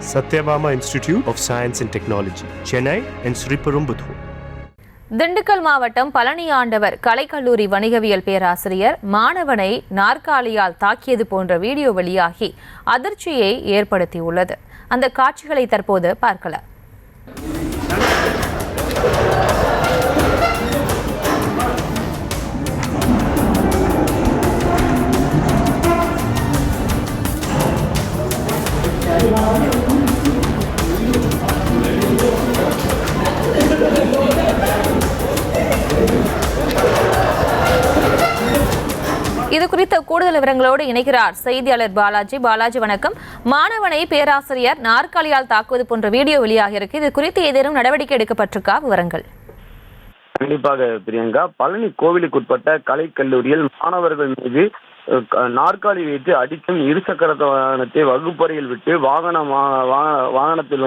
Satyabama Institute of Science and Technology, Chennai and Sriperumbudur. Dindigul மாவட்டம் பழனி ஆண்டவர் கலைக்கல்லூரி வணிகவியல் பேராசிரியர் மாணவனை நாற்காலியால் தாக்கியது போன்ற வீடியோ வெளியாகி அதிர்ச்சியை ஏற்படுத்தியுள்ளது. அந்த காட்சிகளை தற்போது பார்க்கலாம். இது குறித்த கூடுதல் விவரங்களோடு இணைகிறார் செய்தியாளர் பாலாஜி. பாலாஜி வணக்கம். மாணவனை பேராசிரியர் நாற்காலியால் தாக்குவது போன்ற வீடியோ வெளியாக இருக்கு. இது குறித்து ஏதேனும் நடவடிக்கை எடுக்கப்பட்டிருக்கா? விவரங்கள். கண்டிப்பாக பிரியங்கா, பழனி கோவிலுக்குட்பட்ட கலைக்கல்லூரியில் மாணவர்கள் மீது நாற்காலி வைத்து அடிக்கும் இருசக்கர வாகனத்தை வகுப்பறையில் விட்டு வாகனத்தில்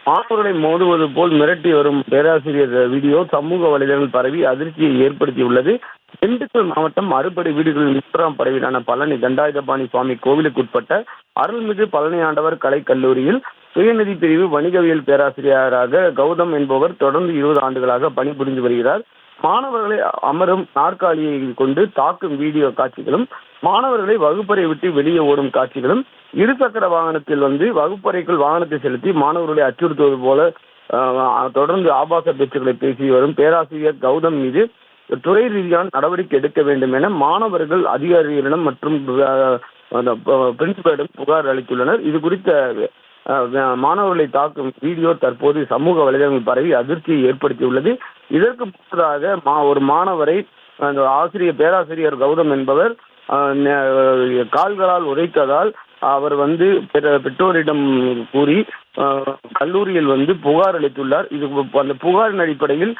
மாணவர்களை மோதுவது போல் மிரட்டி வரும் பேராசிரியர் வீடியோ சமூக வலைதளங்கள் பரவி அதிர்ச்சியை ஏற்படுத்தியுள்ளது. திண்டுக்கல் மாவட்டம் அறுபடை வீடுகளில் 3ஆம் படைவீடான பழனி தண்டாயுதபாணி சுவாமி கோவிலுக்குட்பட்ட அருள்மிகு பழனி ஆண்டவர் கலைக்கல்லூரியில் சுயநிதி பிரிவு வணிகவியல் பேராசிரியராக கௌதம் என்பவர் தொடர்ந்து 20 ஆண்டுகளாக பணிபுரிந்து வருகிறார். மாணவர்களை அமரும் நாற்காலியை கொண்டு தாக்கும் வீடியோ காட்சிகளும், மாணவர்களை வகுப்பறை விட்டு வெளியே ஓடும் காட்சிகளும், இருசக்கர வாகனத்தில் வகுப்பறைக்குள் வாகனத்தை செலுத்தி மாணவர்களை அச்சுறுத்துவது போல தொடர்ந்து ஆபாச பேச்சுக்களை பேசி வரும் பேராசிரியர் கௌதம் மீது துறை ரீதியான நடவடிக்கை எடுக்க வேண்டும் என மாணவர்கள் அதிகாரிகளிடம் மற்றும் பிரின்சிபலிடம் புகார் அளித்துள்ளனர். இது குறித்த மாணவர்களை தாக்கும் வீடியோ தற்போது சமூக வலைதளங்கள் பரவி அதிர்ச்சியை ஏற்படுத்தியுள்ளது. இதற்கு முன்னதாக ஒரு மாணவரை பேராசிரியர் கௌதம் என்பவர் கால்களால் உதைத்ததால் அவர் பெற்றோரிடம் கூறி கல்லூரியில் புகார் அளித்துள்ளார். இது அந்த புகாரின் அடிப்படையில்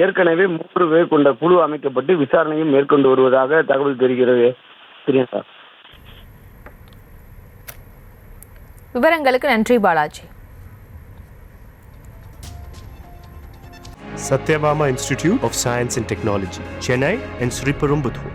ஏற்கனவே 3 பேர் கொண்ட குழு அமைக்கப்பட்டு விசாரணையும் மேற்கொண்டு வருவதாக தகவல் தெரிகிறது. பிரியங்கா, விவரங்களுக்கு நன்றி Balaji. Satyabama Institute of Science and Technology, Chennai and Sriperumbudur.